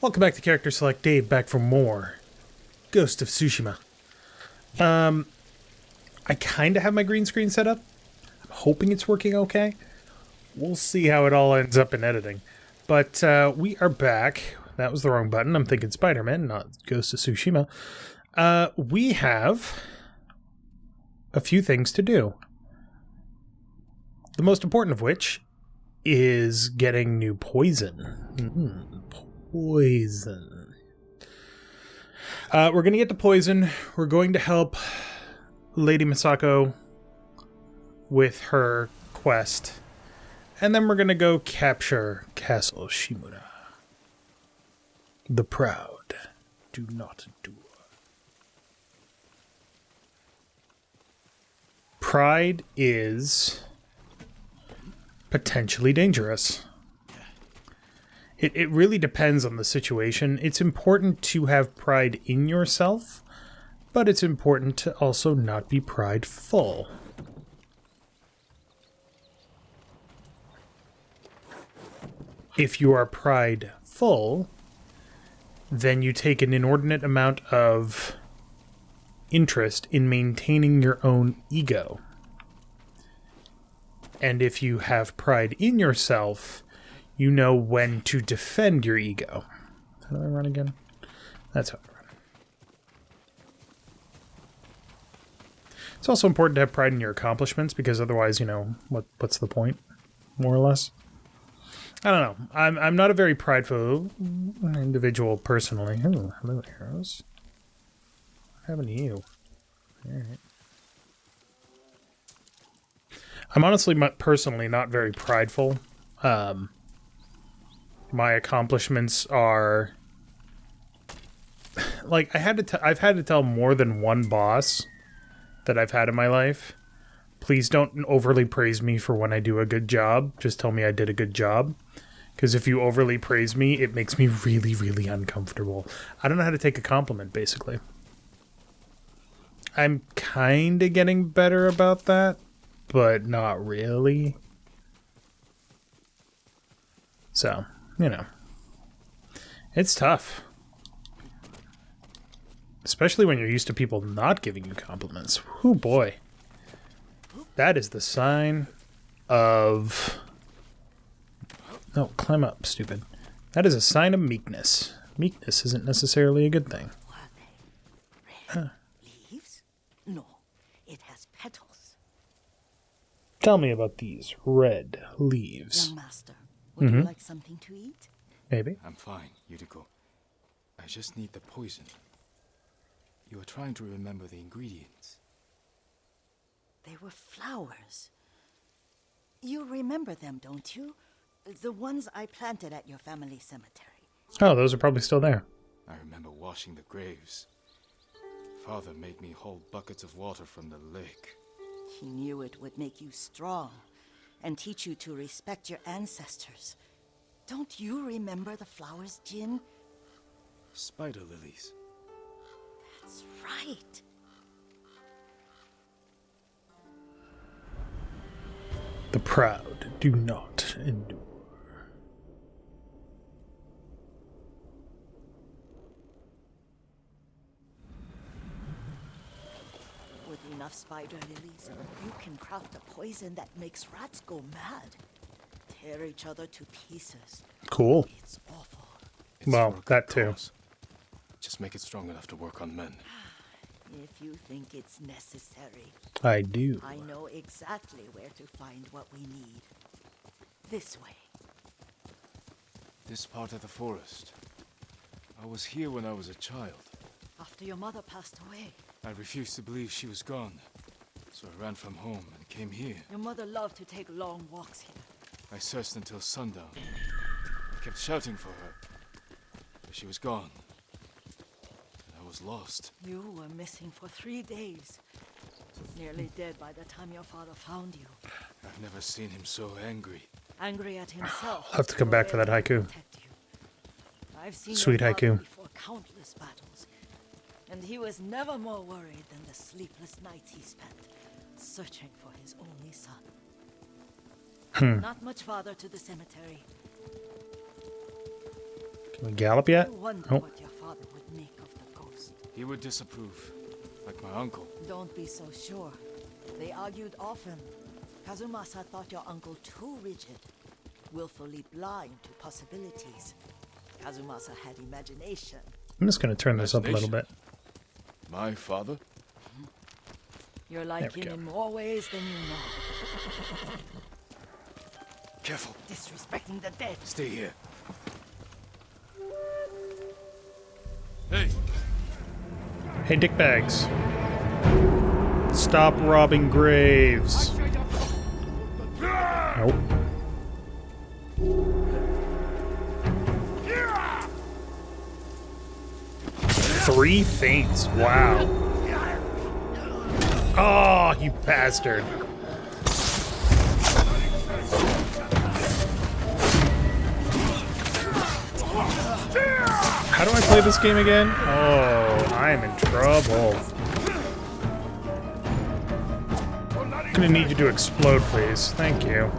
Welcome back to Character Select. Dave back for more Ghost of Tsushima. I kind of have my green screen set up. I'm hoping it's working okay. We'll see how it all ends up in editing. But we are back. That was the wrong button. I'm thinking Spider-Man, not Ghost of Tsushima. We have a few things to do. The most important of which is getting new poison. Poison. We're going to get to poison. We're going to help Lady Misako with her quest. And then we're going to go capture Castle Shimura. The proud do not endure. Pride is potentially dangerous. It really depends on the situation. It's important to have pride in yourself, but it's important to also not be prideful. If you are prideful, then you take an inordinate amount of interest in maintaining your own ego. And if you have pride in yourself, you know when to defend your ego. How do I run again? That's how I run. It's also important to have pride in your accomplishments, because otherwise, you know, what's the point? More or less. I don't know. I'm not a very prideful individual personally. Oh, hello, arrows. What happened to you? Alright. I'm honestly personally not very prideful. My accomplishments are like I've had to tell more than one boss that I've had in my life, please don't overly praise me for when I do a good job. Just tell me I did a good job. Because if you overly praise me, it makes me really, really uncomfortable. I don't know how to take a compliment, basically. I'm kind of getting better about that, but not really. So, you know. It's tough. Especially when you're used to people not giving you compliments. Whew, boy. That is the sign of... No, climb up, stupid. That is a sign of meekness. Meekness isn't necessarily a good thing. Red leaves? No, it has petals. Tell me about these red leaves. Young master, would you like something to eat? Maybe. I'm fine, Yuriko. I just need the poison. You are trying to remember the ingredients. They were flowers. You remember them, don't you? The ones I planted at your family cemetery. Oh, those are probably still there. I remember washing the graves. Father made me hold buckets of water from the lake. He knew it would make you strong and teach you to respect your ancestors. Don't you remember the flowers, Jin? Spider lilies. That's right. The proud do not endure. With enough spider lilies, you can craft a poison that makes rats go mad. Tear each other to pieces. Cool. It's awful. It's Well, for a good that too. cause. Just make it strong enough to work on men. If you think it's necessary, I do. I know exactly where to find what we need. This way. This part of the forest. I was here when I was a child. After your mother passed away, I refused to believe she was gone. So I ran from home and came here. your mother loved to take long walks here. I searched until sundown. I kept shouting for her. But she was gone. And I was lost. You were missing for 3 days. Nearly dead by the time your father found you. I've never seen him so angry. Angry at himself. I'll have to come back for that haiku. I've seen Sweet your father haiku. before countless battles. And he was never more worried than the sleepless nights he spent searching for his only son. Not much farther to the cemetery. Can we gallop yet? I wonder Oh. what your father would make of the ghost. He would disapprove, like my uncle. Don't be so sure. They argued often. Kazumasa thought your uncle too rigid, willfully blind to possibilities. Kazumasa had imagination. I'm just going to turn this up a little bit. My father? You're like we him go. in more ways than you know. Careful. Disrespecting the dead. Stay here. Hey! Hey, dickbags. Stop robbing graves. Nope. Three feints. Wow. Oh, you bastard. How do I play this game again? Oh, I'm in trouble. I'm gonna need you to explode, please. Thank you.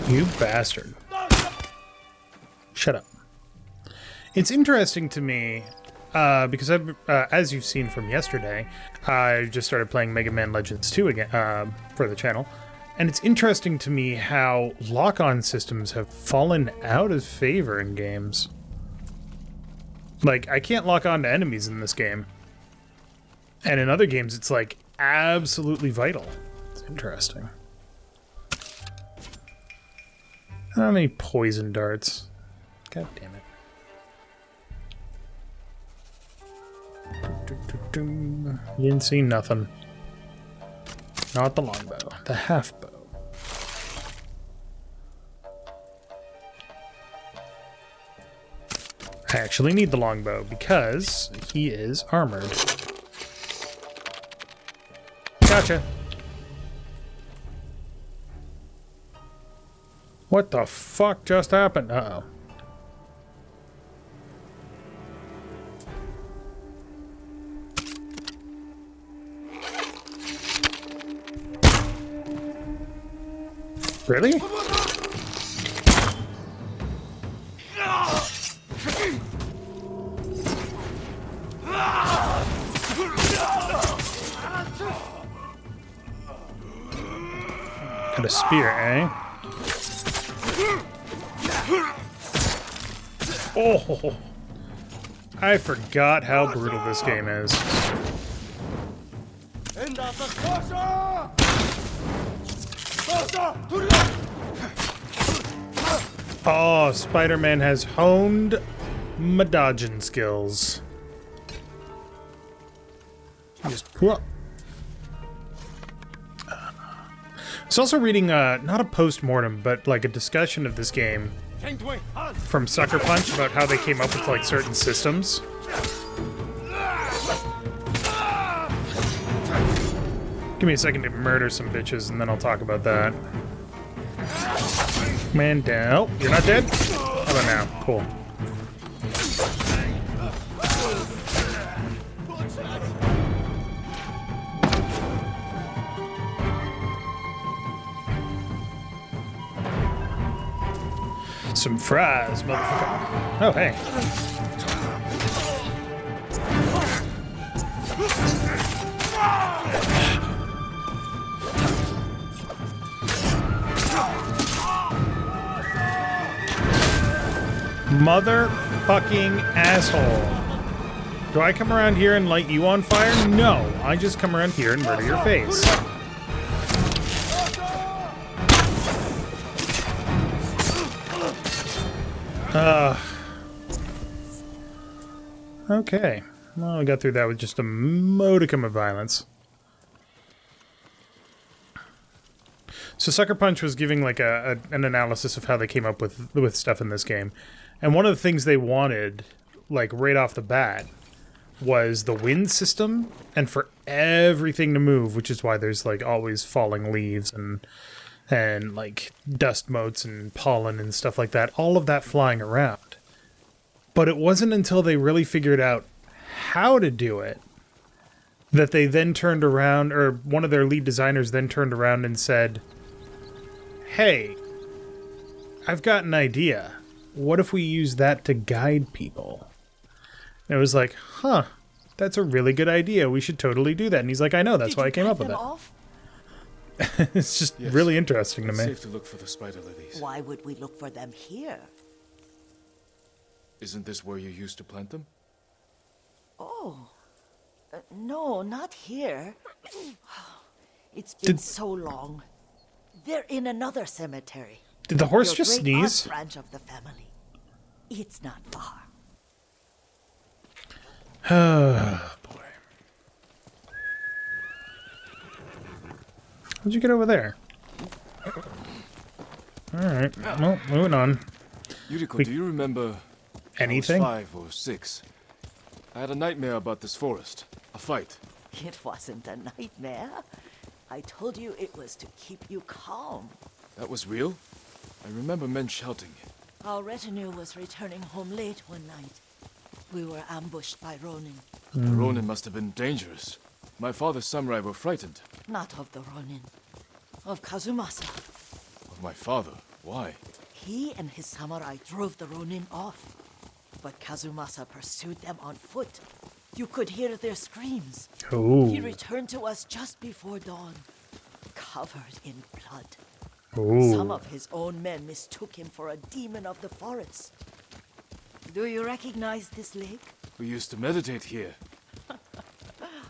You bastard. Shut up. It's interesting to me, because I've, as you've seen from yesterday, I just started playing Mega Man Legends 2 again, for the channel. And it's interesting to me how lock-on systems have fallen out of favor in games. Like, I can't lock on to enemies in this game. And in other games, it's like absolutely vital. It's interesting. How many poison darts? God damn it. You didn't see nothing. Not the longbow. The half bow. I actually need the longbow because he is armored. Gotcha. What the fuck just happened? Uh-oh. Really? Got a spear, eh? Oh! I forgot how brutal this game is. Oh, Spider-Man has honed my dodging skills. Just whoop. I was also reading, not a post-mortem, but like a discussion of this game from Sucker Punch about how they came up with like certain systems. Give me a second to murder some bitches and then I'll talk about that. Man down. Oh, you're not dead? How about now? Cool. Some fries, motherfucker. Oh, hey. Motherfucking asshole. Do I come around here and light you on fire? No. I just come around here and murder your face. Okay. Well, we got through that with just a modicum of violence. So Sucker Punch was giving like an analysis of how they came up with stuff in this game. And one of the things they wanted, like right off the bat, was the wind system and for everything to move, which is why there's like always falling leaves and and like dust motes and pollen and stuff like that, all of that flying around. But it wasn't until they really figured out how to do it that they then turned around, or one of their lead designers then turned around and said, hey, I've got an idea. What if we use that to guide people? And it was like, huh, that's a really good idea. We should totally do that. And he's like, I know, that's why I came up with it. It's just really interesting to me. Safe to look for the spider lilies. Why would we look for them here? Isn't this where you used to plant them? Oh, no, not here. It's been so long. They're in another cemetery. Did the horse Your just great aunt sneeze? branch of the family. It's not far. Oh, boy. How'd you get over there? Alright, well, moving on. Yuriko, do you remember... Anything? I was 5 or 6. I had a nightmare about this forest. A fight. It wasn't a nightmare. I told you it was to keep you calm. That was real? I remember men shouting. Our retinue was returning home late one night. We were ambushed by Ronin. The Ronin must have been dangerous. My father's samurai were frightened. Not of the Ronin. Of Kazumasa. Of my father? Why? He and his samurai drove the Ronin off. But Kazumasa pursued them on foot. You could hear their screams. Ooh. He returned to us just before dawn, covered in blood. Ooh. Some of his own men mistook him for a demon of the forest. Do you recognize this lake? We used to meditate here.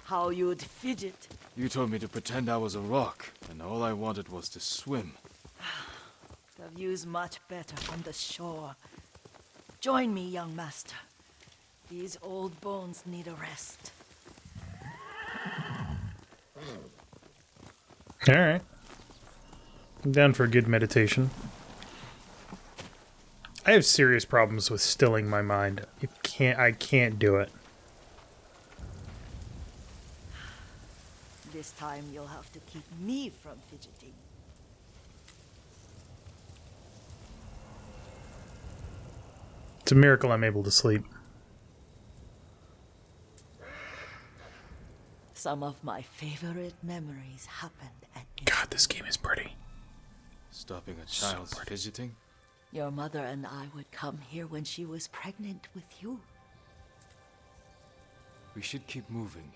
How you'd fidget. You told me to pretend I was a rock, and all I wanted was to swim. The view's much better from the shore. Join me, young master. These old bones need a rest. Alright. I'm down for a good meditation. I have serious problems with stilling my mind. I can't do it. This time you'll have to keep me from fidgeting. It's a miracle I'm able to sleep. Some of my favorite memories happened at God, this game is pretty. Stopping a child's fidgeting? Your mother and I would come here when she was pregnant with you. We should keep moving.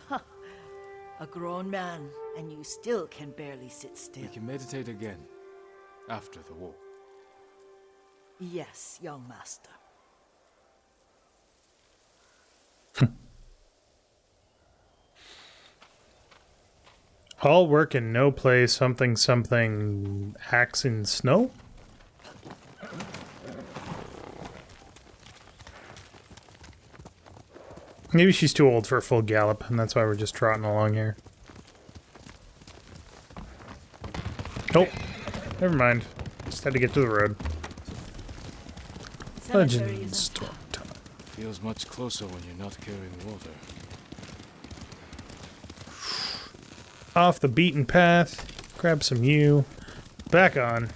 A grown man, and you still can barely sit still. We can meditate again. After the war. Yes, young master. All work and no play, something axe in snow? Maybe she's too old for a full gallop, and that's why we're just trotting along here. Oh, never mind. Just had to get to the road. Legend storm time. Feels much closer when you're not carrying water. Off the beaten path. Grab some yew. Back on.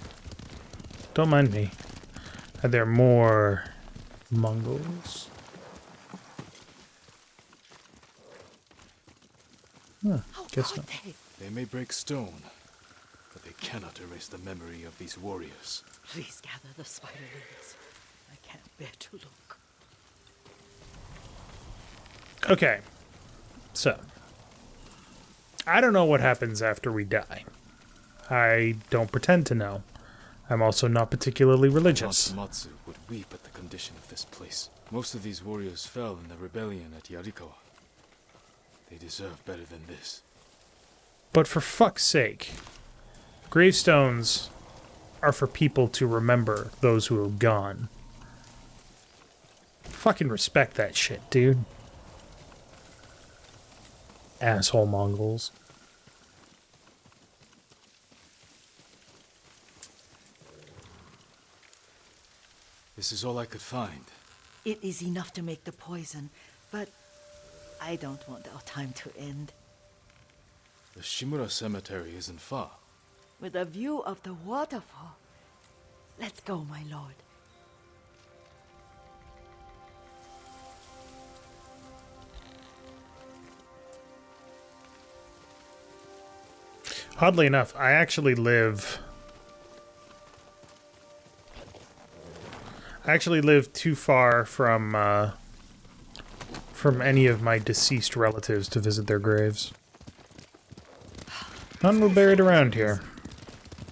Don't mind me. Are there more Mongols? Huh, guess not. They may break stone, but they cannot erase the memory of these warriors. Please gather the spider lilies. I can't bear to look. Okay. So. I don't know what happens after we die. I don't pretend to know. I'm also not particularly religious. Matsu would weep at the condition of this place. Most of these warriors fell in the rebellion at Yarikawa. They deserve better than this. But for fuck's sake, gravestones are for people to remember those who have gone. Fucking respect that shit, dude. Asshole Mongols. This is all I could find. It is enough to make the poison, but I don't want our time to end. The Shimura Cemetery isn't far. With a view of the waterfall. Let's go, my lord. Oddly enough, I actually live too far from any of my deceased relatives to visit their graves. None were buried around here.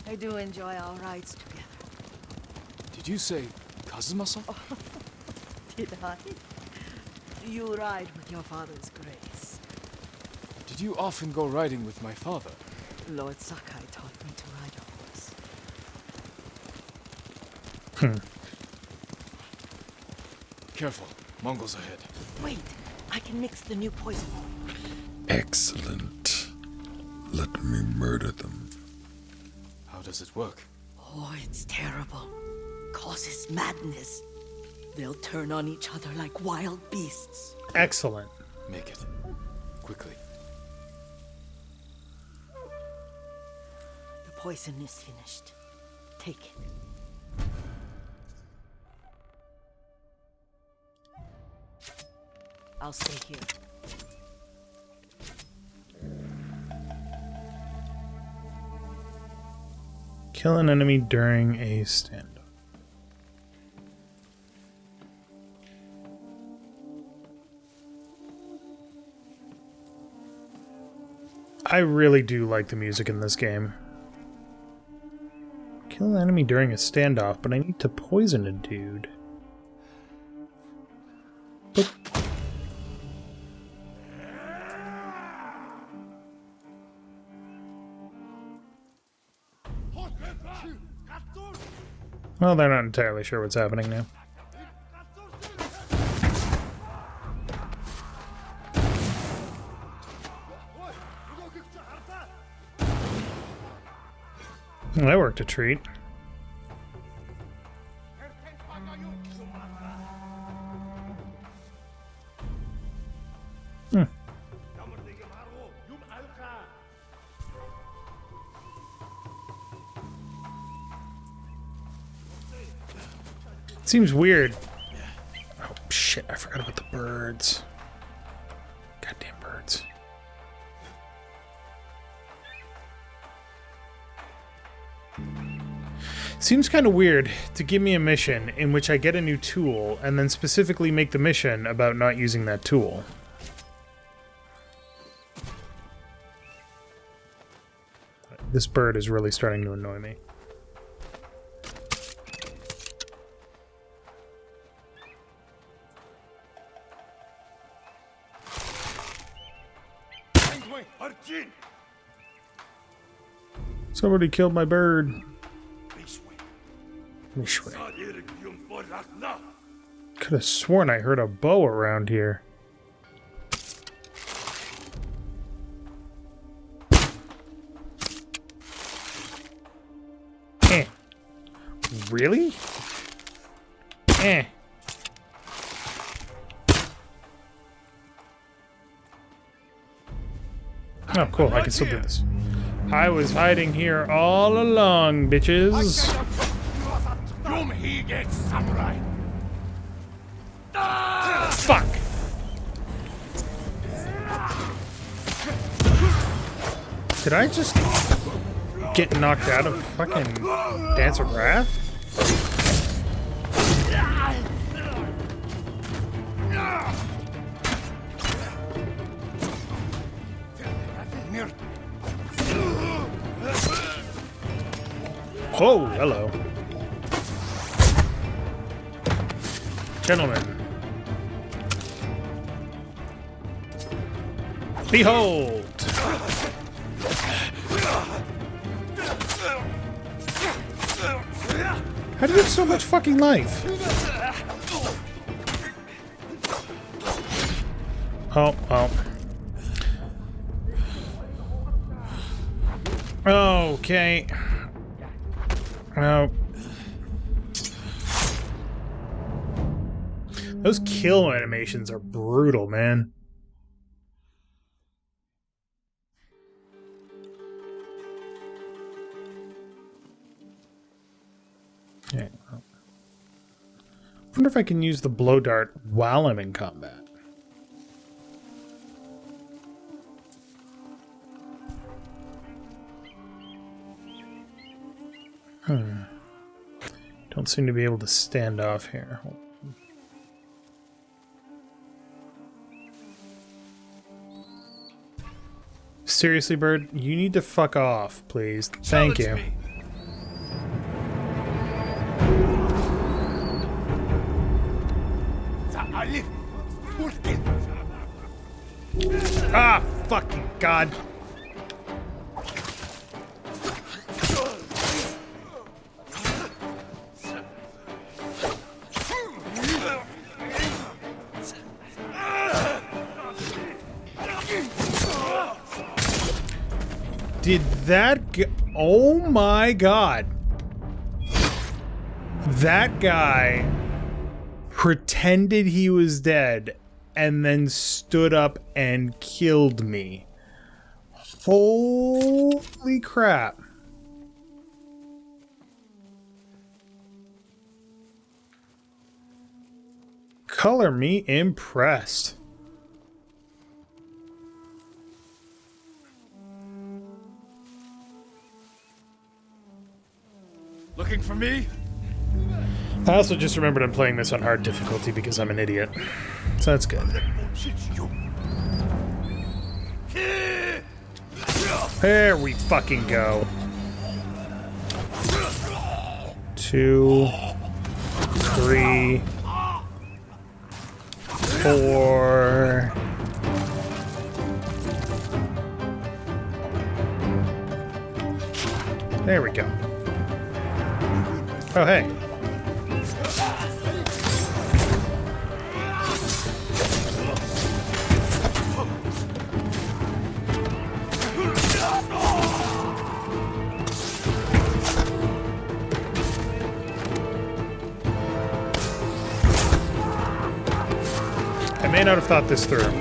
I do enjoy our rides together. Did you say Kazumasa? Did I? You ride with your father's grace. Did you often go riding with my father? Lord Sakai taught me to ride a horse. Careful, Mongols ahead. Wait, I can mix the new poison. Excellent. Let me murder them. How does it work? Oh, it's terrible. Causes madness. They'll turn on each other like wild beasts. Excellent. Make it. Quickly. The poison is finished. Take it. I'll stay here. Kill an enemy during a standoff. I really do like the music in this game. Kill an enemy during a standoff, but I need to poison a dude. Boop. Well, they're not entirely sure what's happening now. Well, that worked a treat. Seems weird. Oh shit, I forgot about the birds. Goddamn birds. Seems kind of weird to give me a mission in which I get a new tool and then specifically make the mission about not using that tool. This bird is really starting to annoy me. Somebody killed my bird. Could have sworn I heard a bow around here. Eh. Really? Eh. Oh, cool. I can still do this. I was hiding here all along, bitches. Fuck. Did I just get knocked out of fucking Dance of Wrath? Oh, hello. Gentlemen. Behold! How do you have so much fucking life? Oh, oh. Okay. Oh. Those kill animations are brutal, man. Yeah. Wonder if I can use the blow dart while I'm in combat. Don't seem to be able to stand off here. Seriously, Bird? You need to fuck off, please. Thank you. Me. Ah, fucking God. Did that g- Oh my God. That guy pretended he was dead and then stood up and killed me. Holy crap. Color me impressed. Looking for me? I also just remembered I'm playing this on hard difficulty because I'm an idiot. So that's good. There we fucking go. 2, 3, 4. There we go. Oh, hey. I may not have thought this through.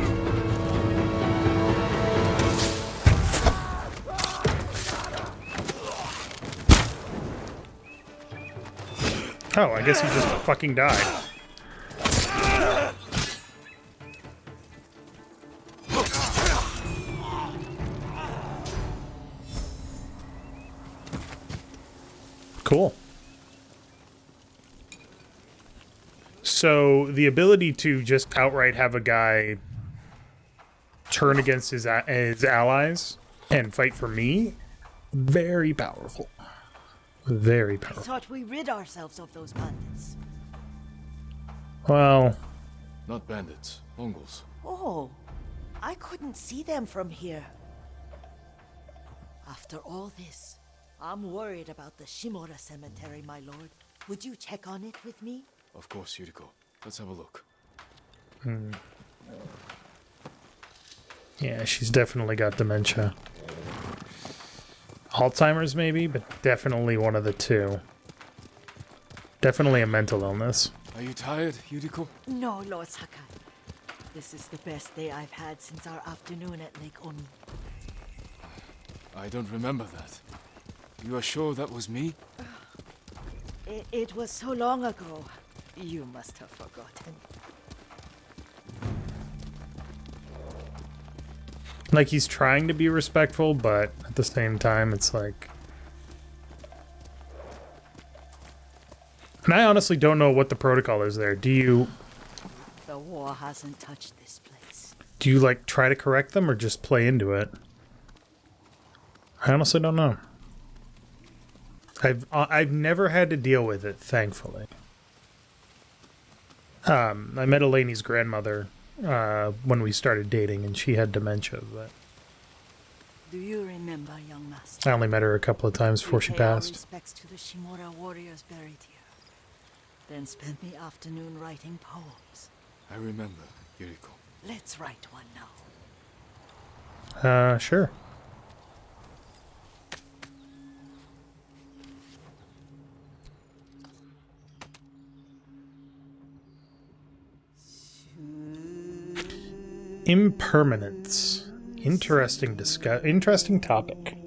Oh, I guess he just fucking died. Cool. So the ability to just outright have a guy turn against his allies and fight for me, very powerful. Very I powerful. thought we rid ourselves of those bandits. Well, Not bandits, Mongols. Oh, I couldn't see them from here. After all this, I'm worried about the Shimura cemetery, my lord. Would you check on it with me? Of course, Yuriko. Let's have a look. yeah, she's definitely got dementia. Alzheimer's maybe, but definitely one of the two. Definitely a mental illness. Are you tired, Yuriko? No, Lord Sakai. This is the best day I've had since our afternoon at Lake Oni. I don't remember that. You are sure that was me? It was so long ago. You must have forgotten. Like, he's trying to be respectful, but at the same time, it's like... And I honestly don't know what the protocol is there. Do you, The war hasn't touched this place. like, try to correct them or just play into it? I honestly don't know. I've never had to deal with it, thankfully. I met Eleni's grandmother when we started dating, and she had dementia, but Do you remember, young master? I only met her a couple of times before We she pay our passed. respects to the Shimura warriors buried here. Then spent the afternoon writing poems. I remember, Yuriko. Let's write one now. Sure. Impermanence. Interesting topic.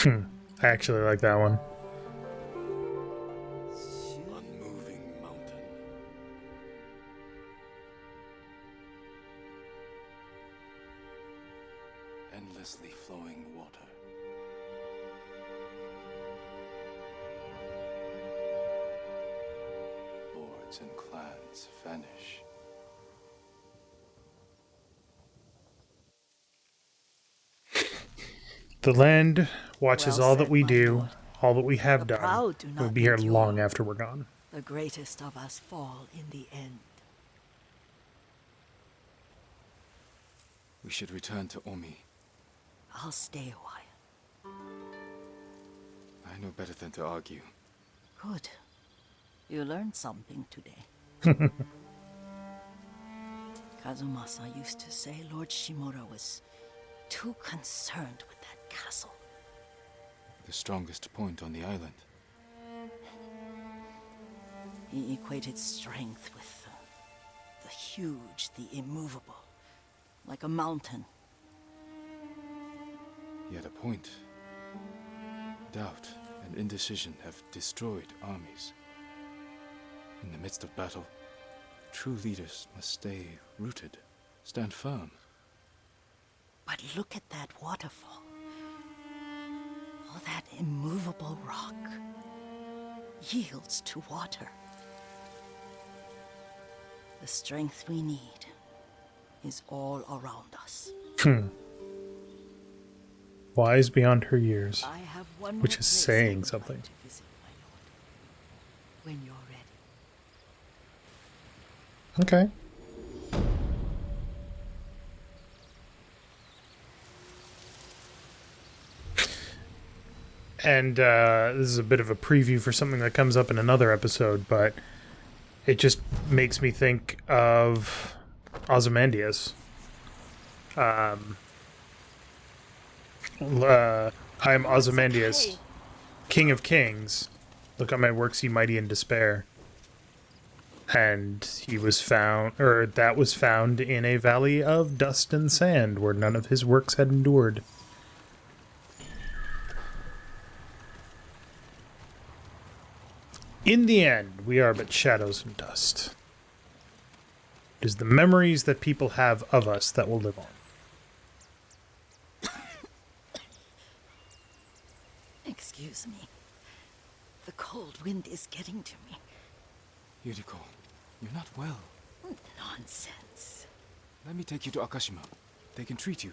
I actually like that one. Unmoving mountain. Endlessly flowing water. Lords and clans vanish. The land watches Well all that said, we my do, lord. all that we have The done. proud do We'll not be here endure. long after we're gone. The greatest of us fall in the end. We should return to Omi. I'll stay a while. I know better than to argue. Good. You learned something today. Kazumasa used to say Lord Shimura was too concerned with that castle. The strongest point on the island. He equated strength with the huge, the immovable, like a mountain. He had a point. Doubt and indecision have destroyed armies. In the midst of battle, true leaders must stay rooted, stand firm. But look at that waterfall. All that immovable rock yields to water. The strength we need is all around us. Wise beyond her years. I have one Which more is place saying I would something. like to visit, my lord. When you're ready. Okay. And this is a bit of a preview for something that comes up in another episode, but it just makes me think of Ozymandias. I am Ozymandias, Sakai. King of Kings. Look on my works, ye mighty in despair. And he was found, or that was found in a valley of dust and sand, where none of his works had endured. In the end, we are but shadows and dust. It is the memories that people have of us that will live on. Excuse me. The cold wind is getting to me. Yuriko, you're not well. Nonsense. Let me take you to Akashima. They can treat you.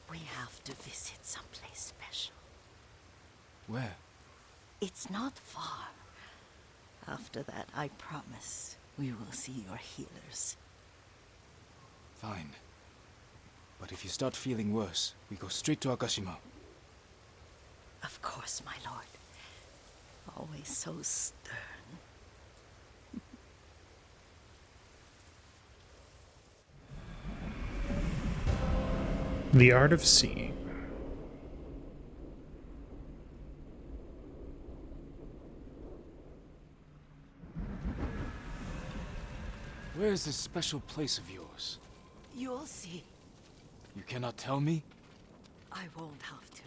We have to visit someplace special. Where? It's not far. After that, I promise we will see your healers. Fine. But if you start feeling worse, we go straight to Akashima. Of course, my lord. Always so stern. The art of seeing. Where is this special place of yours? You'll see. You cannot tell me? I won't have to.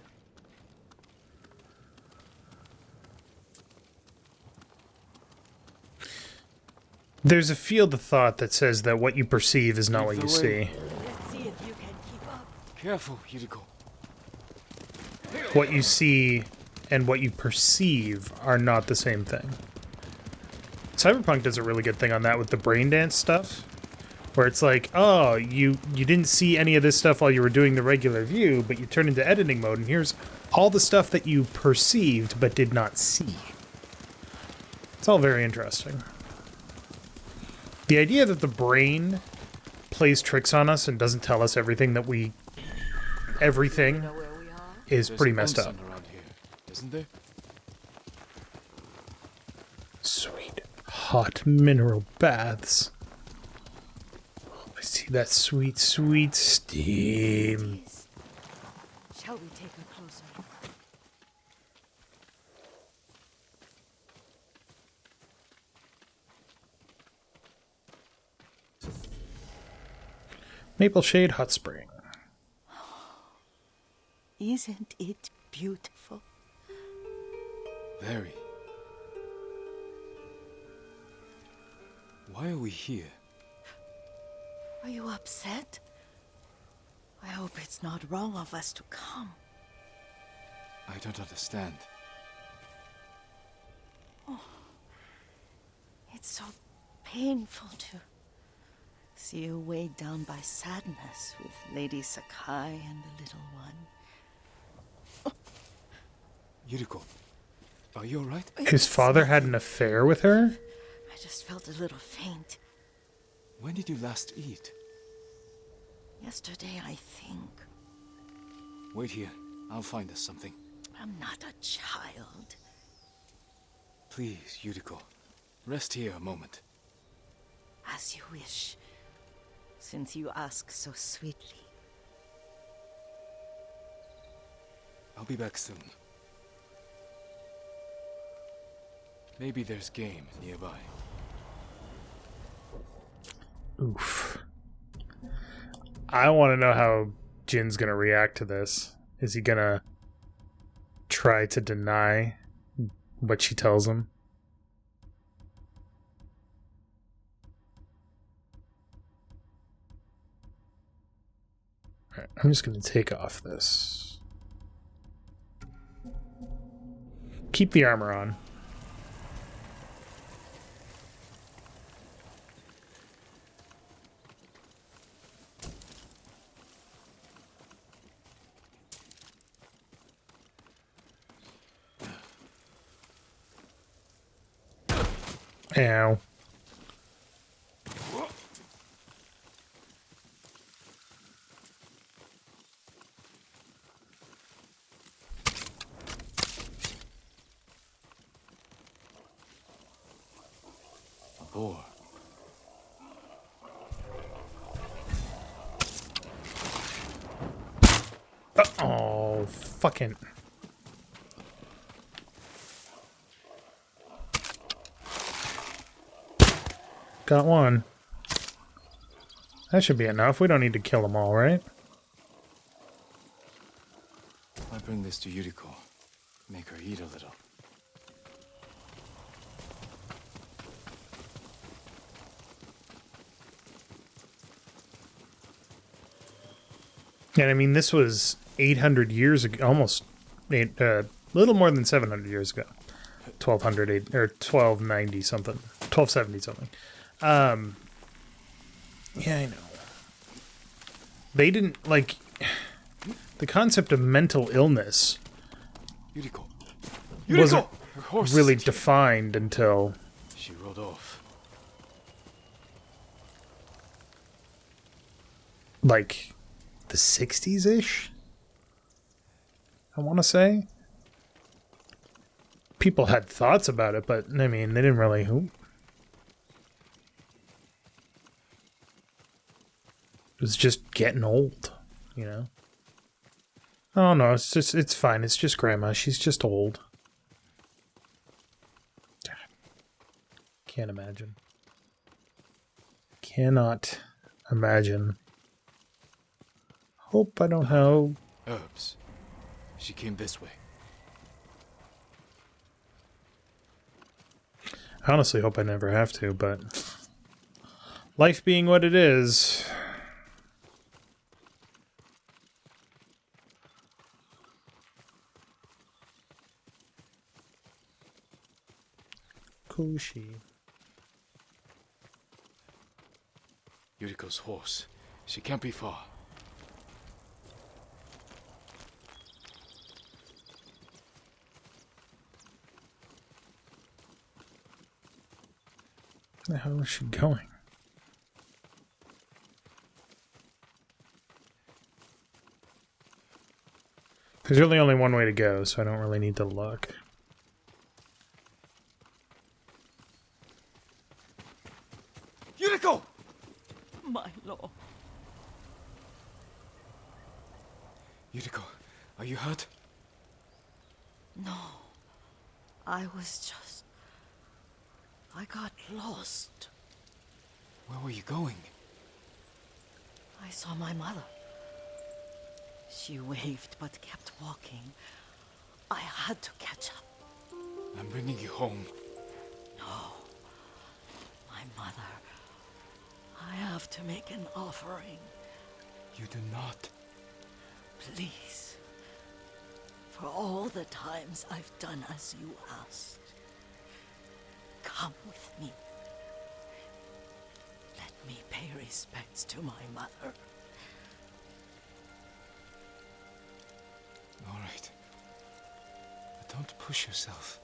There's a field of thought that says that what you perceive is not Lead what the you way. see. Let's see if you can keep up. Careful, Yuriko. What you see and what you perceive are not the same thing. Cyberpunk does a really good thing on that with the brain dance stuff, where it's like, oh, you didn't see any of this stuff while you were doing the regular view, but you turn into editing mode, and here's all the stuff that you perceived but did not see. It's all very interesting. The idea that the brain plays tricks on us and doesn't tell us everything everything Know where we are? is There's pretty an messed up. onsen around here, isn't there? Sweet hot mineral baths. I see that sweet, sweet steam. It is. Shall we take a closer look? Maple Shade Hot Spring. Isn't it beautiful? Very. Why are we here? Are you upset? I hope it's not wrong of us to come. I don't understand. It's so painful to see you weighed down by sadness with Lady Sakai and the little one. Yuriko, are you alright? His father had an affair with her? I just felt a little faint. When did you last eat? Yesterday, I think. Wait here. I'll find us something. I'm not a child. Please, Yuriko. Rest here a moment. As you wish, since you ask so sweetly. I'll be back soon. Maybe there's game nearby. Oof. I want to know how Jin's going to react to this. Is he going to try to deny what she tells him? Alright, I'm just going to take off this. Keep the armor on. Ow. A boar. Oh, fucking. Got one. That should be enough. We don't need to kill them all, right? I bring this to Yuriko. Make her eat a little. And I mean, this was 800 years ago, almost little more than 700 years ago. 1200 or 1290 something, 1270 something. Yeah, I know. They didn't like the concept of mental illness. Yuriko. Wasn't Her horse really is defined until She rode off. like the 60s ish. I want to say people had thoughts about it, but I mean, they didn't really. It was just getting old, you know? Oh no, it's fine. It's just grandma. She's just old. Can't imagine. Cannot imagine. Hope I don't have... Herbs. She came this way. I honestly hope I never have to, but... life being what it is... Kushi. Yuriko's horse. She can't be far. Where the hell is she going? There's really only one way to go, so I don't really need to look. Yuriko! My lord. Yuriko, are you hurt? No. I was just... I got lost. Where were you going? I saw my mother. She waved but kept walking. I had to catch up. I'm bringing you home. No. My mother. I have to make an offering. You do not. Please. For all the times I've done as you asked. Come with me. Let me pay respects to my mother. All right. But don't push yourself.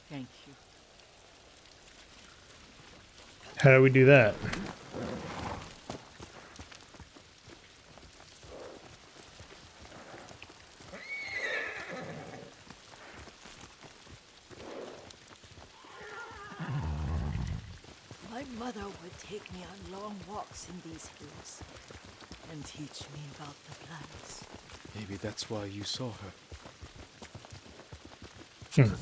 Thank you. How do we do that? My mother would take me on long walks in these hills and teach me about the plants. Maybe that's why you saw her. We're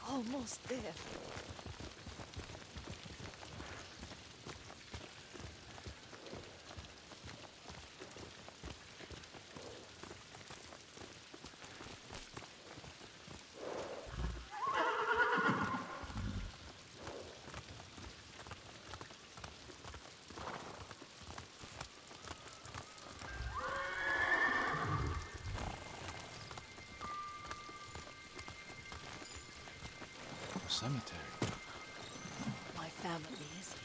almost there. Cemetery. My family is here.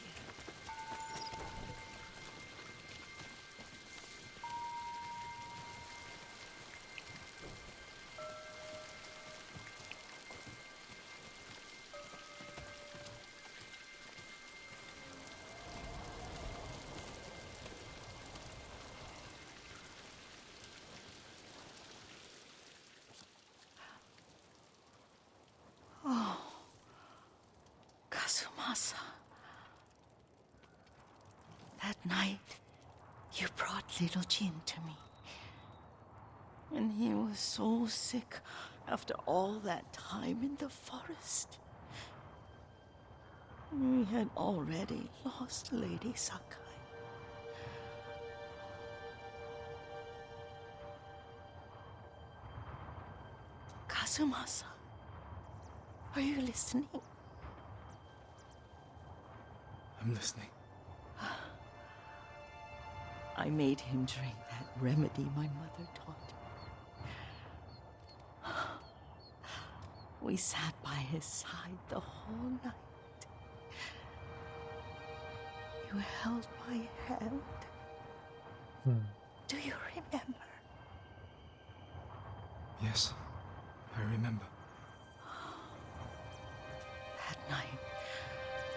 Kazumasa. That night, you brought little Jin to me. And he was so sick after all that time in the forest. We had already lost Lady Sakai. Kazumasa, are you listening? I'm listening. I made him drink that remedy my mother taught me. We sat by his side the whole night. You held my hand. Do you remember? Yes, I remember. That night,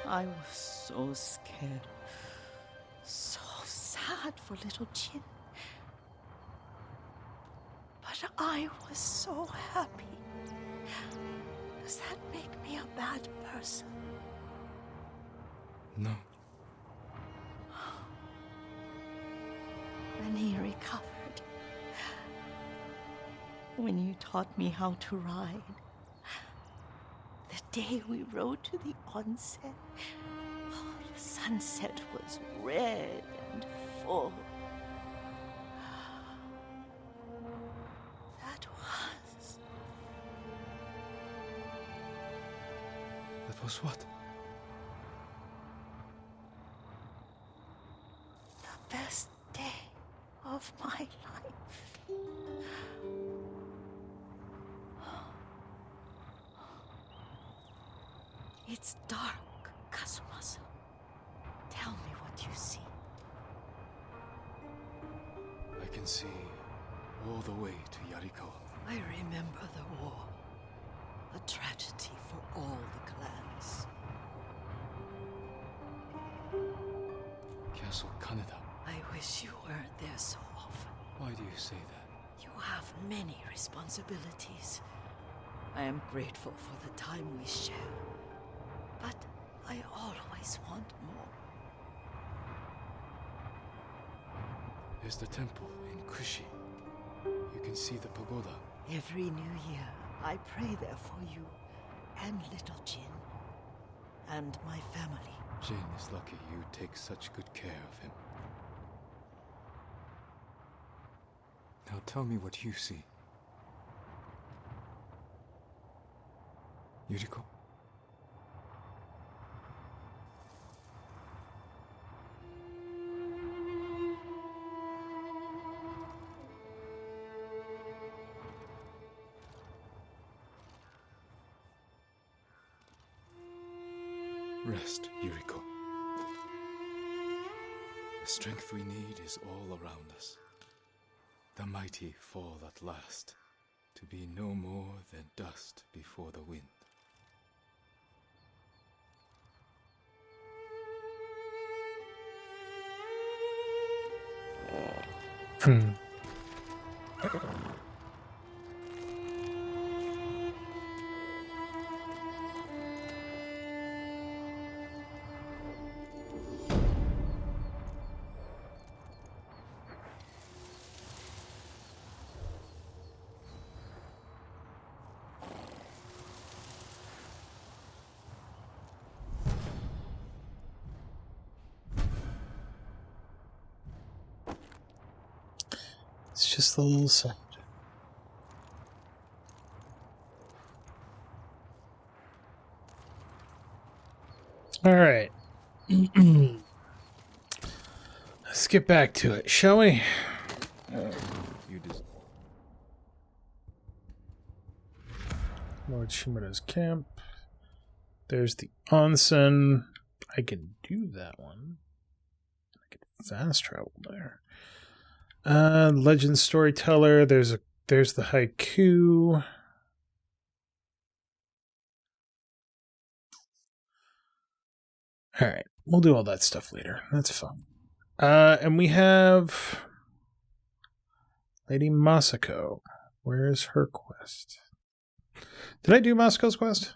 I was so scared. So sad for little Jin. But I was so happy. Does that make me a bad person? No. When he recovered. When you taught me how to ride. The day we rode to the onsen. Oh, the sunset was red and full. That was... That was what? the best day of my life. It's dark, Kazumasa. Tell me what you see. I can see all the way to Yarikawa. I remember the war. A tragedy for all the clans. Castle Kaneda. I wish you weren't there so often. Why do you say that? You have many responsibilities. I am grateful for the time we share. But I always want more. There's the temple in Kushi. You can see the pagoda. Every new year, I pray there for you and little Jin and my family. Jin is lucky you take such good care of him. Now tell me what you see. Yuriko? Rest, Yuriko. The strength we need is all around us. The mighty fall at last, to be no more than dust before the wind. It's just a little sound. All right. Let's get back to it, shall we? Lord Shimura's camp. There's the onsen. I can do that one. I can fast travel there. Legend storyteller. There's the haiku. All right, we'll do all that stuff later. That's fun. And we have Lady Masako. Where is her quest? Did I do Masako's quest?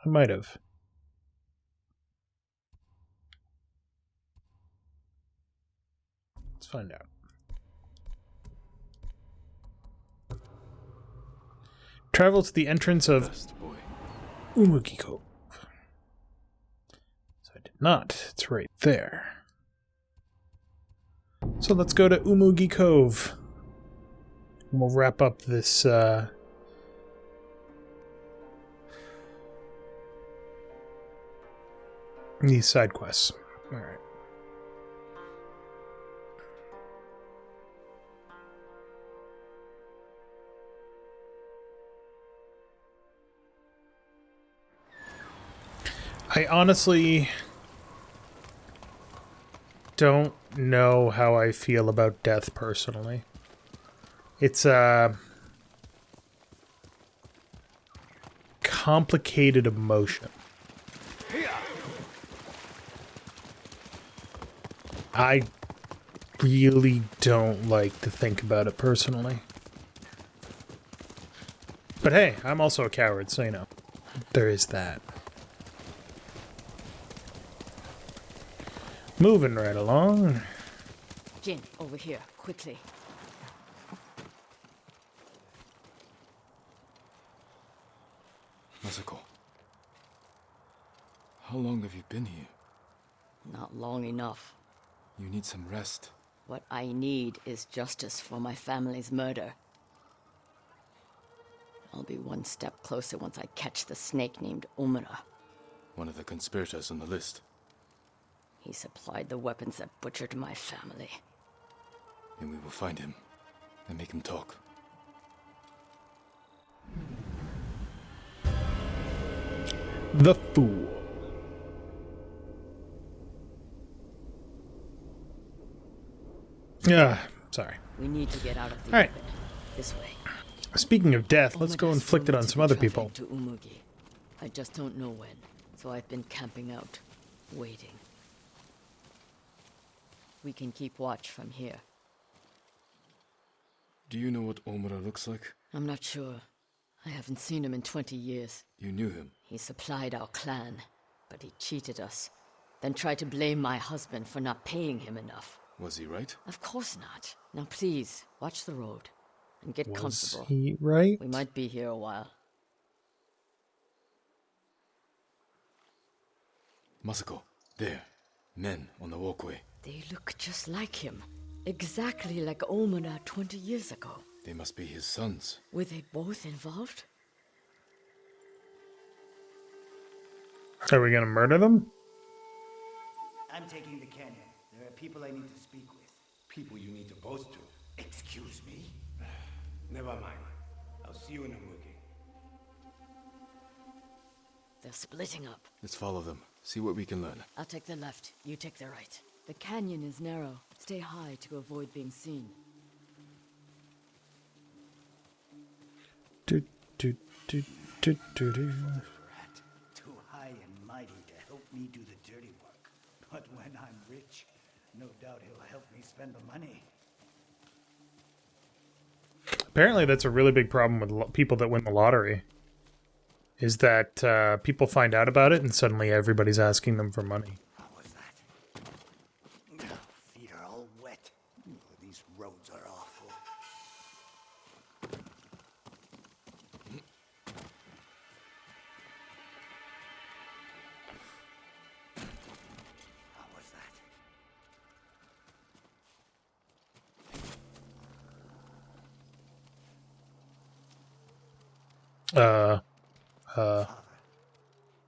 I might have. Let's find out. Travel to the entrance of Umugi Cove. So I did not. It's right there. So let's go to Umugi Cove. And we'll wrap up this these side quests. All right. I honestly don't know how I feel about death personally. It's a complicated emotion. I really don't like to think about it personally. But hey, I'm also a coward, so you know, there is that. Moving right along. Jin, over here, quickly. Masako, how long have you been here? Not long enough. You need some rest. What I need is justice for my family's murder. I'll be one step closer once I catch the snake named Umura. One of the conspirators on the list. He supplied the weapons that butchered my family. And we will find him and make him talk. The Fool. Sorry. We need to get out of the All right. open. This way. Speaking of death, let's go inflict it on some other people. To Umugi. I just don't know when, so I've been camping out, waiting. We can keep watch from here. Do you know what Omura looks like? I'm not sure. I haven't seen him in 20 years. You knew him. He supplied our clan, but he cheated us. Then tried to blame my husband for not paying him enough. Was he right? Of course not. Now please, watch the road. And get Was comfortable. he right? We might be here a while. Masako, There, men on the walkway. They look just like him. Exactly like Omona 20 years ago. They must be his sons. Were they both involved? Are we gonna murder them? I'm taking the canyon. There are people I need to speak with. People you need to boast to. Excuse me? Never mind. I'll see you in Umugi. They're splitting up. Let's follow them. See what we can learn. I'll take the left, you take the right. The canyon is narrow. Stay high to avoid being seen. Do, do, do, do, do, do. Rat, too high and mighty to help me do the dirty work. But when I'm rich, no doubt he'll help me spend the money. Apparently, that's a really big problem with people that win the lottery. Is that people find out about it and suddenly everybody's asking them for money. How was that? Feet are all wet. Oh, these roads are awful. How was that? Father,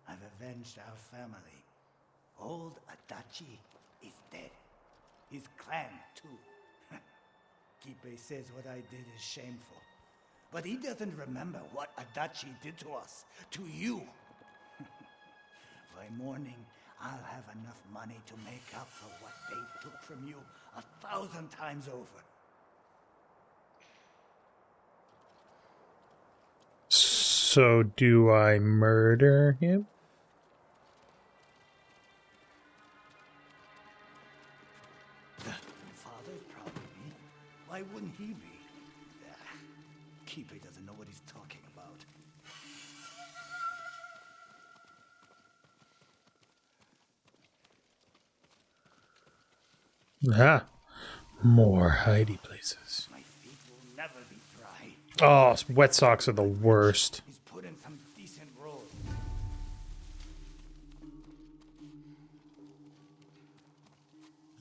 I've avenged our family. Old Adachi is dead. His clan, too. Kipe says what I did is shameful. But he doesn't remember what Adachi did to us, to you. By morning, I'll have enough money to make up for what they took from you 1,000 times over. So, do I murder him? Father's proud of me. Why wouldn't he be? Kipe doesn't know what he's talking about. Ah, more hidey places. My feet will never be dry. Oh, wet socks are the worst. He's put in some decent rolls.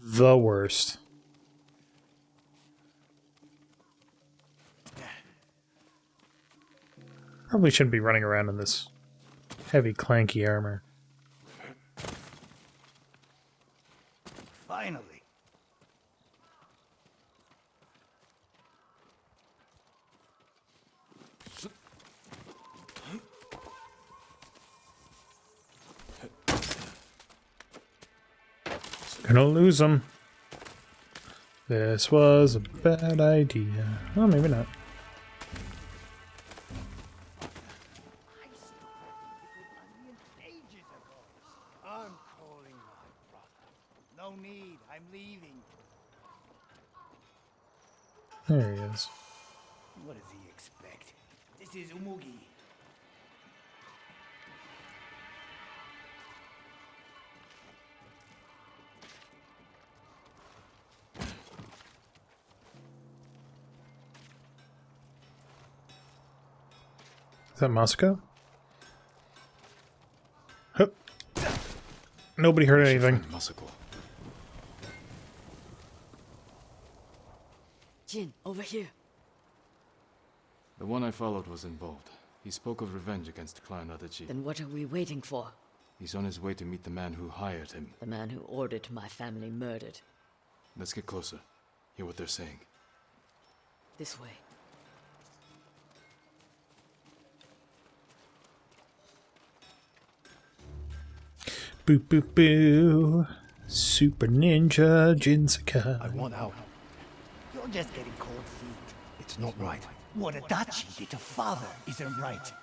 The worst. Probably shouldn't be running around in this heavy, clanky armor. Finally. Gonna lose him. This was a bad idea. Well, maybe not. Ages ago. I'm calling my brother. No need. I'm leaving. There he is. What does he expect? This is Umugi. Is that Moscow? Hup. Nobody heard anything. Masako. Jin, over here. The one I followed was involved. He spoke of revenge against Clan Adachi. Then what are we waiting for? He's on his way to meet the man who hired him. The man who ordered my family murdered. Let's get closer. Hear what they're saying. This way. Boo boo boo. Super Ninja Jin Sakai. I want out. You're just getting cold feet. It's not right. What Adachi did to father isn't right.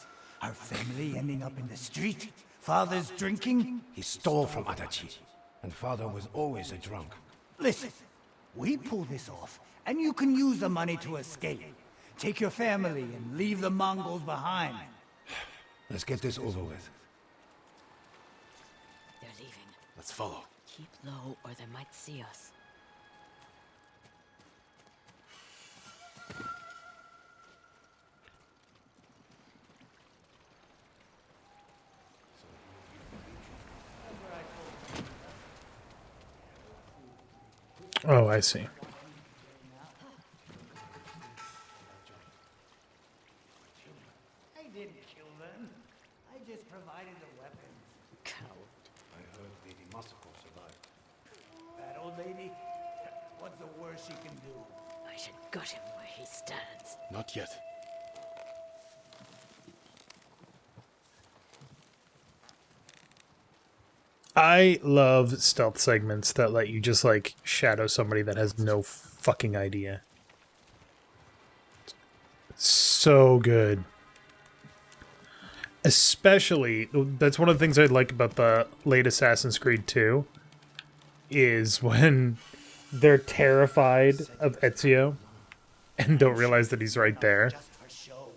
Our family ending up in the street. Father's drinking. He stole from Adachi, and father was always a drunk. Listen, we pull this off, and you can use the money to escape. Take your family and leave the Mongols behind. Let's get this over with. They're leaving. Let's follow. Keep low or they might see us. Oh, I see. I didn't kill them. I just provided the weapons. Coward. I heard Lady Masako survived. That old lady, what's the worst she can do? I should gut him where he stands. Not yet. I love stealth segments that let you just, like, shadow somebody that has no fucking idea. So good. Especially, that's one of the things I like about the late Assassin's Creed 2, is when they're terrified of Ezio and don't realize that he's right there. Just for show.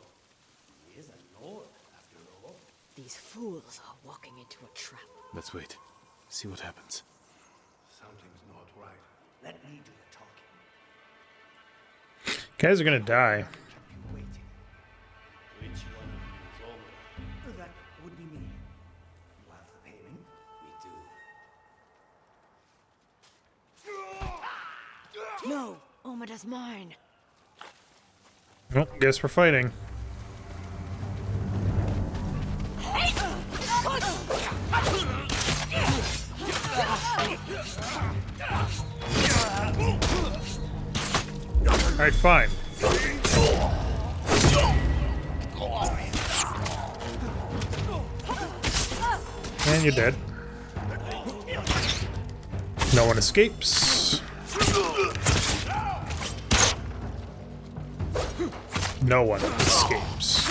He is a lord, after all. These fools are walking into a trap. Let's wait. See what happens. Something's not right. Let me do the talking. Guys are gonna die. Kept you waiting. Which one of you is Omura? That would be me. You have the payment? We do. No! Omada's mine! Well, guess we're fighting. Alright, fine. And you're dead. No one escapes. No one escapes.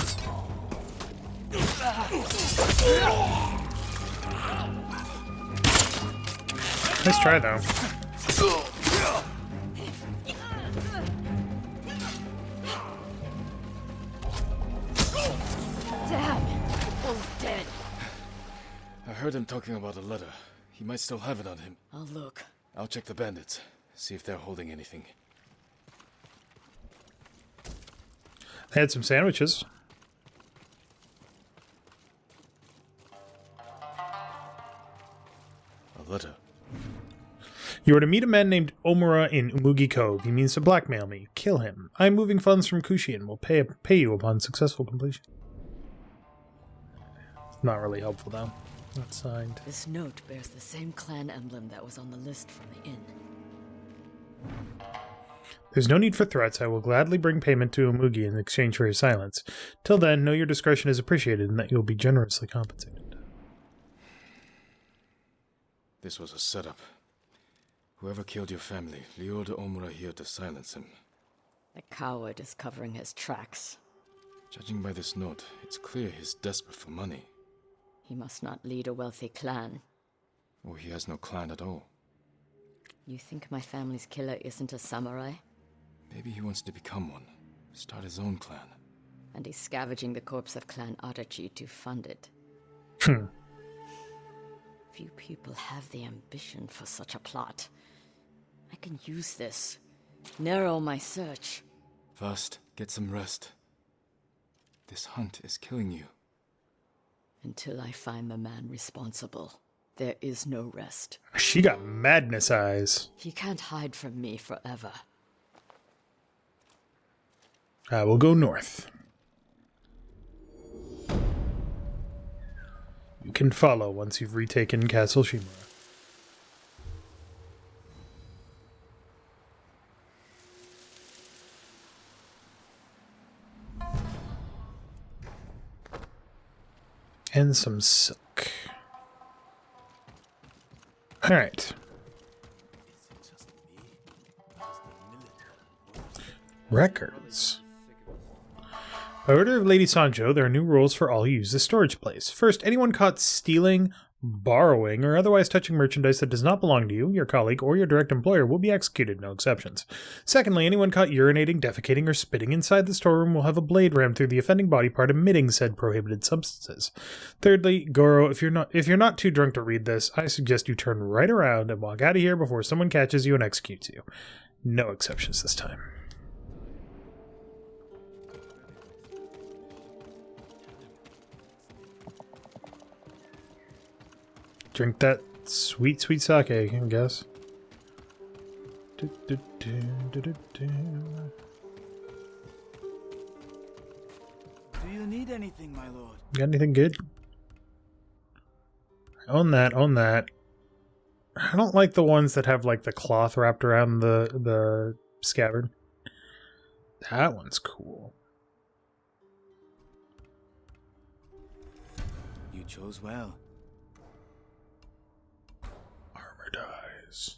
Nice try, though. Damn! Both dead. I heard him talking about a letter. He might still have it on him. I'll look. I'll check the bandits. See if they're holding anything. I had some sandwiches. A letter. You are to meet a man named Omura in Umugi Cove. He means to blackmail me. Kill him. I am moving funds from Kushi and will pay you upon successful completion. Not really helpful, though. Not signed. This note bears the same clan emblem that was on the list from the inn. There's no need for threats. I will gladly bring payment to Umugi in exchange for his silence. Till then, know your discretion is appreciated and that you will be generously compensated. This was a setup. Whoever killed your family lured Omura here to silence him. The coward is covering his tracks. Judging by this note, it's clear he's desperate for money. He must not lead a wealthy clan. Or he has no clan at all. You think my family's killer isn't a samurai? Maybe he wants to become one. Start his own clan. And he's scavenging the corpse of Clan Adachi to fund it. Few people have the ambition for such a plot. I can use this. Narrow my search. First, get some rest. This hunt is killing you. Until I find the man responsible, there is no rest. She got madness eyes. He can't hide from me forever. I will go north. You can follow once you've retaken Castle Shimura. And some silk. Alright. Records. By order of Lady Sanjo, there are new rules for all who use the storage place. First, anyone caught stealing, borrowing, or otherwise touching merchandise that does not belong to you, your colleague, or your direct employer will be executed, no exceptions. Secondly, anyone caught urinating, defecating, or spitting inside the storeroom will have a blade rammed through the offending body part, emitting said prohibited substances. Thirdly, Goro, if you're not too drunk to read this, I suggest you turn right around and walk out of here before someone catches you and executes you. No exceptions this time. Drink that sweet, sweet sake, I guess. Do you need anything, my lord? Got anything good? Own that, own that. I don't like the ones that have like the cloth wrapped around the scabbard. That one's cool. You chose well. Armored eyes.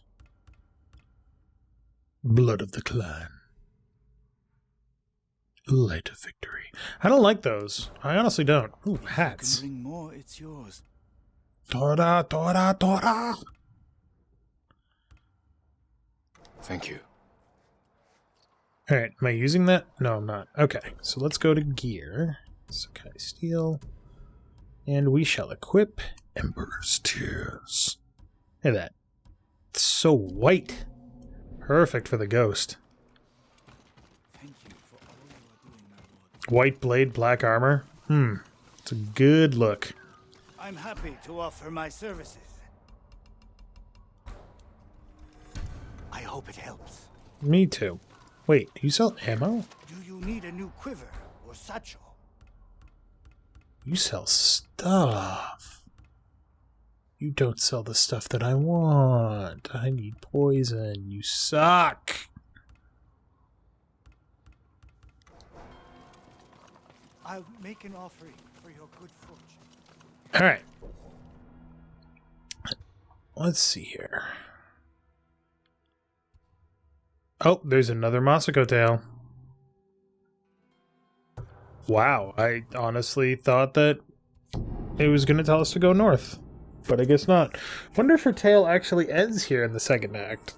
Blood of the clan. Light of victory. I don't like those. I honestly don't. Ooh, hats. If you can bring more, it's yours. Tora, Tora, Tora! Thank you. Alright, am I using that? No, I'm not. Okay, so let's go to gear. Sakai steel. And we shall equip Emperor's Tears. Look at that. It's so white. Perfect for the ghost. Thank you for all you are doing, my lord. White blade, black armor. It's a good look. I'm happy to offer my services. I hope it helps. Me too. Wait, do you sell ammo? Do you need a new quiver or satchel? You sell stuff. You don't sell the stuff that I want. I need poison. You suck. I'll make an offering for your good fortune. Alright. Let's see here. Oh, there's another Masako tail. Wow, I honestly thought that it was going to tell us to go north. But I guess not. Wonder if her tale actually ends here in the second act.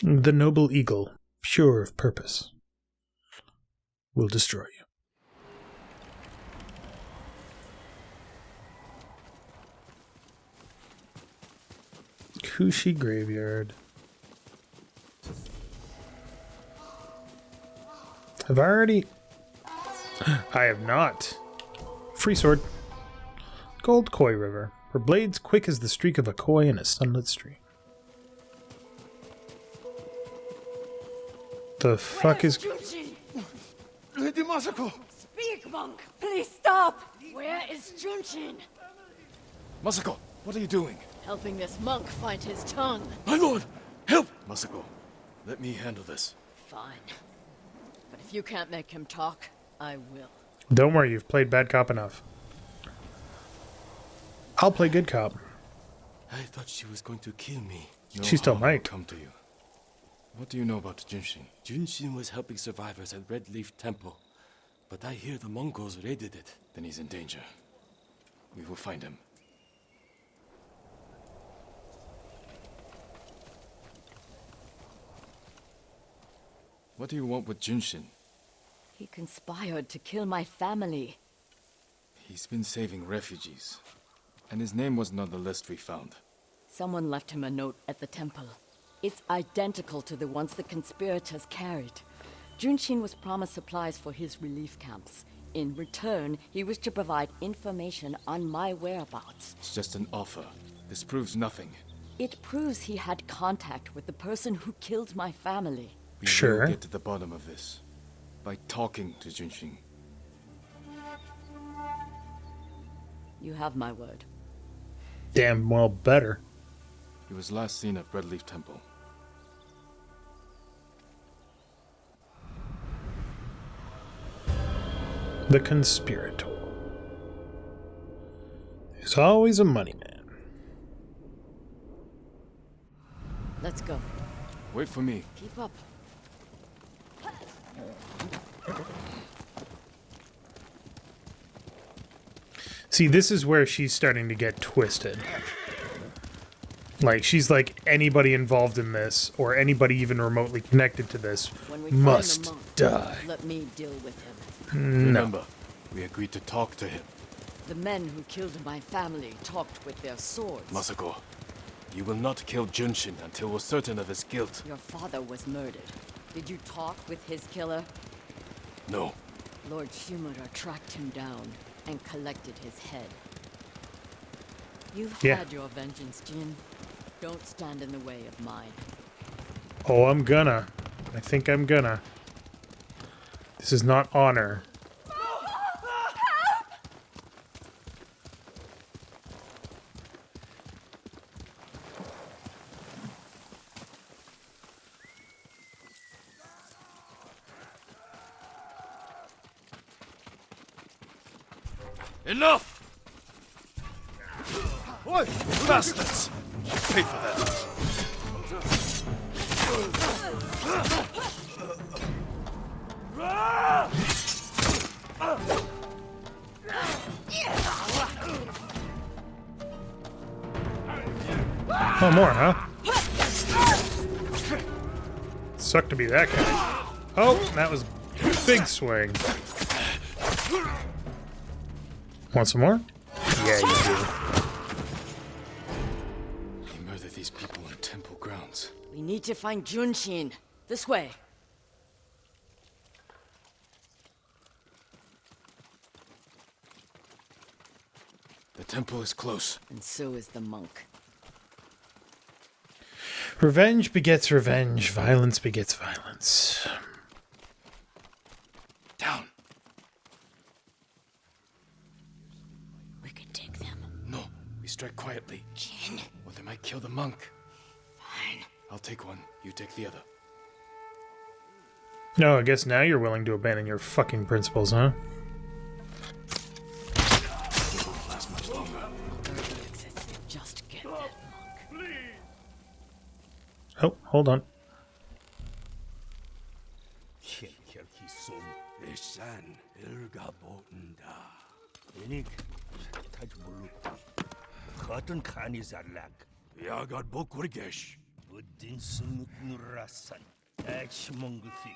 The noble eagle, pure of purpose, will destroy you. Kushi Graveyard. Have I already... I have not. Free sword. Gold Koi River. Her blades quick as the streak of a koi in a sunlit stream. The fuck is... Junshin? Lady Masako! Speak, monk! Please stop! Where is Junshin? Masako, what are you doing? Helping this monk find his tongue. My lord, help! Masako, let me handle this. Fine. But if you can't make him talk, I will. Don't worry, you've played bad cop enough. I'll play good cop. I thought she was going to kill me. No She still harm will might. come to you. What do you know about Junshin? Junshin was helping survivors at Red Leaf Temple. But I hear the Mongols raided it. Then he's in danger. We will find him. What do you want with Junshin? He conspired to kill my family. He's been saving refugees. And his name wasn't on the list we found. Someone left him a note at the temple. It's identical to the ones the conspirators carried. Junshin was promised supplies for his relief camps. In return, he was to provide information on my whereabouts. It's just an offer. This proves nothing. It proves he had contact with the person who killed my family. We Sure. will get to the bottom of this. By talking to Junshin. You have my word. Damn well better. He was last seen at Red Leaf Temple. The conspirator. There's always a money man. Let's go. Wait for me. Keep up. See, this is where she's starting to get twisted. Like, she's like, anybody involved in this, or anybody even remotely connected to this, When we find the must monk, die. let me deal with him. Remember, we agreed to talk to him. The men who killed my family talked with their swords. Masako, you will not kill Junshin until we're certain of his guilt. Your father was murdered. Did you talk with his killer? No. Lord Shimura tracked him down and collected his head. You've Yeah. had your vengeance, Jin. Don't stand in the way of mine. Oh, I'm gonna. I think I'm gonna. This is not honor. Enough! What? Bastards! Pay for that. Oh, more, huh? Sucked to be that guy. Oh, that was a big swing. Want some more? Yeah, you do. They murder these people in temple grounds. We need to find Junshin. This way. The temple is close. And so is the monk. Revenge begets revenge. Violence begets violence. Down. We could take them. No, we strike quietly. Jin. Or they might kill the monk. Fine. I'll take one, you take the other. No, I guess now you're willing to abandon your fucking principles, huh? It won't last much longer. Just get that monk. Oh, hold on. Yagar Bokurigesh. Budin Sunut Nurasan. Achmongthi.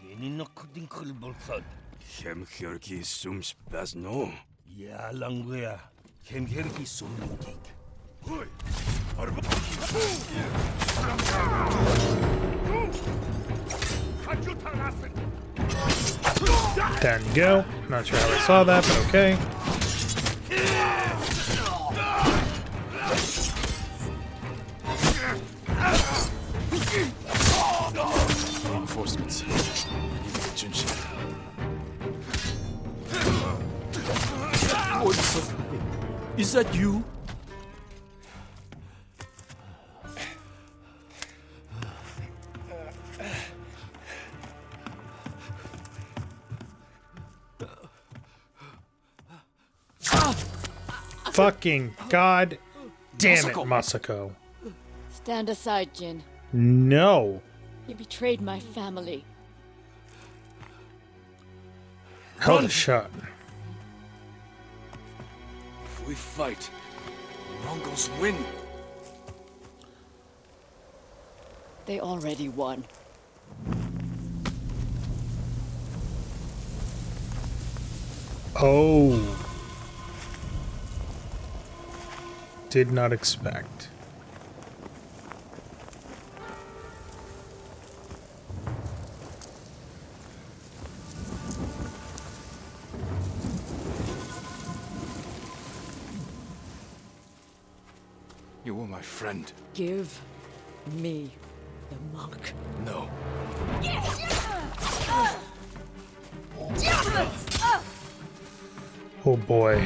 Yeninokudin Kulbolthod. Hemherki Sums Basno. Yalanguya. Hemherki Sumutik. Hoi! Down you go. Not sure how I saw that, but okay. Reinforcements. I need to get Junshin. Is that you? Fucking god damn it, Masako. Stand aside, Jin. No. You betrayed my family. Hell of a shot. If we fight, Mongols win. They already won. Oh. Did not expect. You were my friend. Give me the monk. No. Oh boy.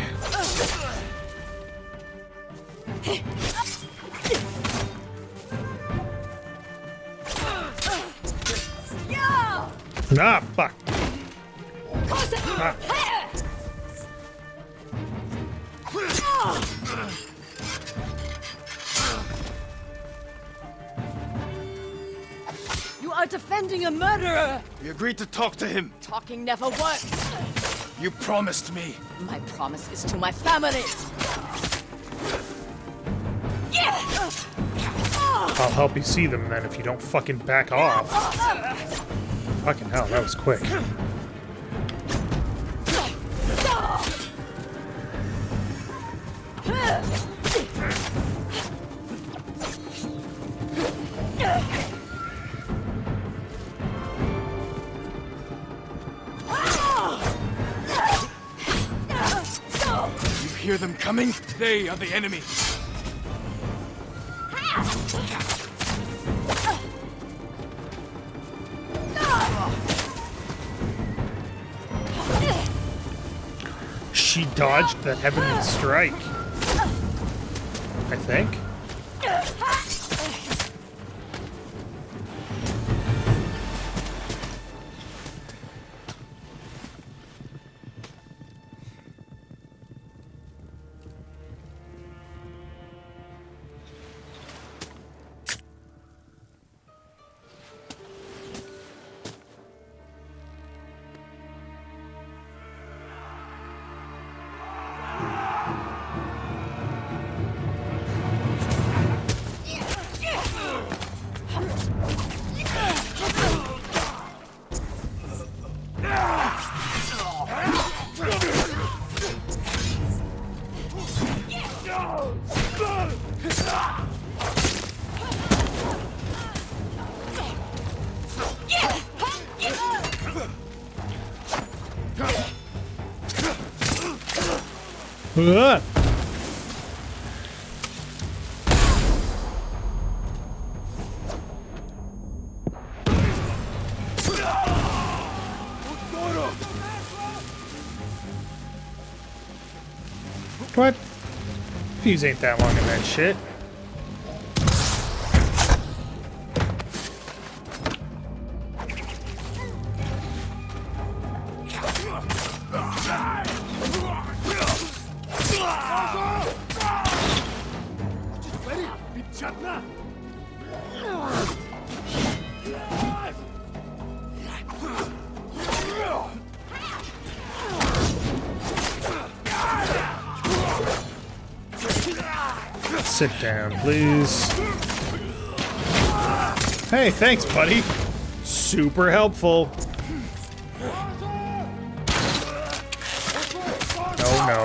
Ah, fuck. Ah. You are defending a murderer! We agreed to talk to him. Talking never works. You promised me. My promise is to my family. I'll help you see them then if you don't fucking back off. Fucking hell, that was quick. You hear them coming? They are the enemy. She dodged the heavenly strike, I think. Ugh. What? Fuse ain't that long in that shit. Sit down, please. Hey, thanks, buddy. Super helpful. Oh no.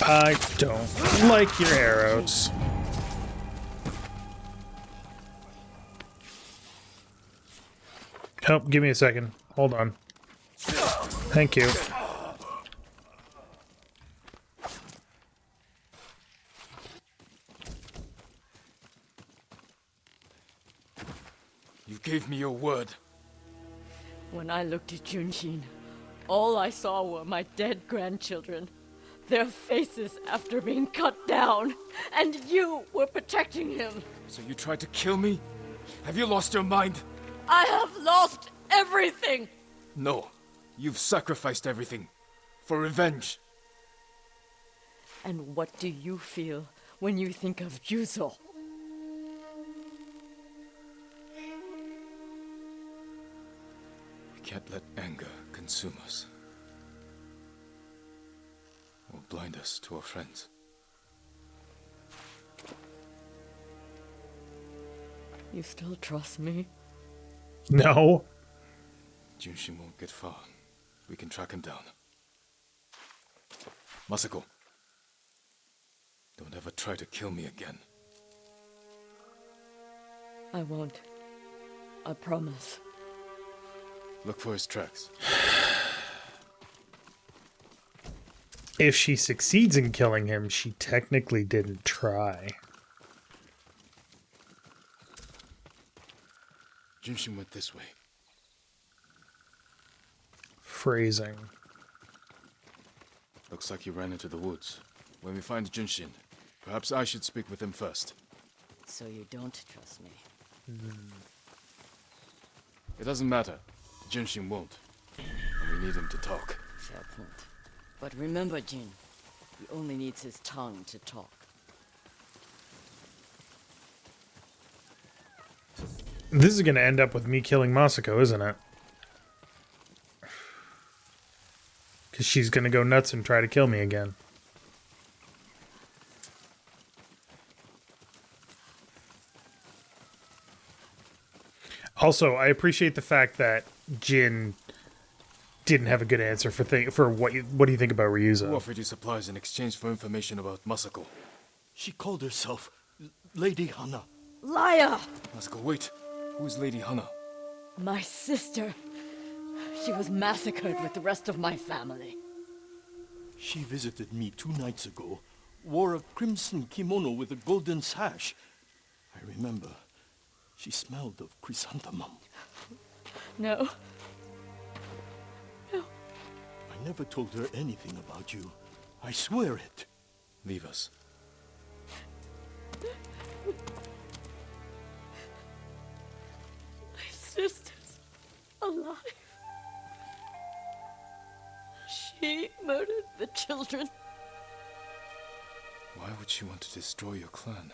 I don't like your arrows. Oh, give me a second. Hold on. Thank you. You gave me your word. When I looked at Junshin, all I saw were my dead grandchildren. Their faces after being cut down. And you were protecting him. So you tried to kill me? Have you lost your mind? I have lost everything! No. You've sacrificed everything. For revenge. And what do you feel when you think of Juzo? We can't let anger consume us. Or blind us to our friends. You still trust me? No. Junshin won't get far. We can track him down. Masako. Don't ever try to kill me again. I won't. I promise. Look for his tracks. If she succeeds in killing him, she technically didn't try. Junshin went this way. Phrasing. Looks like he ran into the woods. When we find Junshin, perhaps I should speak with him first. So you don't trust me? It doesn't matter. Junshin won't. And we need him to talk. Fair point. But remember, Jin, he only needs his tongue to talk. This is going to end up with me killing Masako, isn't it? Because she's going to go nuts and try to kill me again. Also, I appreciate the fact that Jin didn't have a good answer for what do you think about Ryuzo? Who offered you supplies in exchange for information about Masako? She called herself Lady Hana. Liar! Masako, wait. Who's Lady Hana? My sister. She was massacred with the rest of my family. She visited me 2 nights ago wore a crimson kimono with a golden sash. I remember. She smelled of chrysanthemum. No. No. I never told her anything about you. I swear it. Leave us. My sister's alive. She murdered the children. Why would she want to destroy your clan?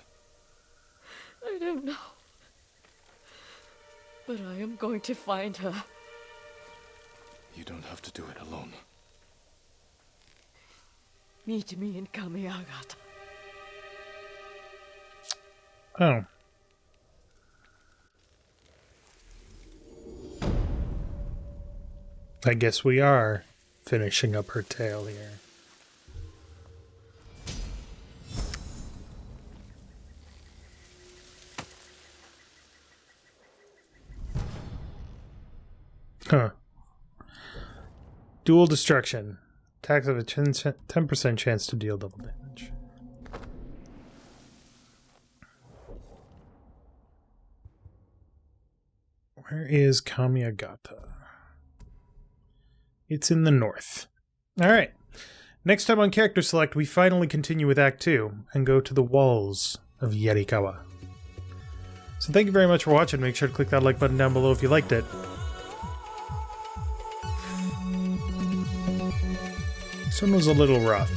I don't know. But I am going to find her. You don't have to do it alone. Meet me in Kamiagata. Oh. I guess we are finishing up her tale here. Huh. Dual destruction. Attacks have a 10% chance to deal double damage. Where is Kamiagata? It's in the north. Alright. Next time on Character Select, we finally continue with Act 2 and go to the walls of Yarikawa. So thank you very much for watching. Make sure to click that like button down below if you liked it. This one was a little rough.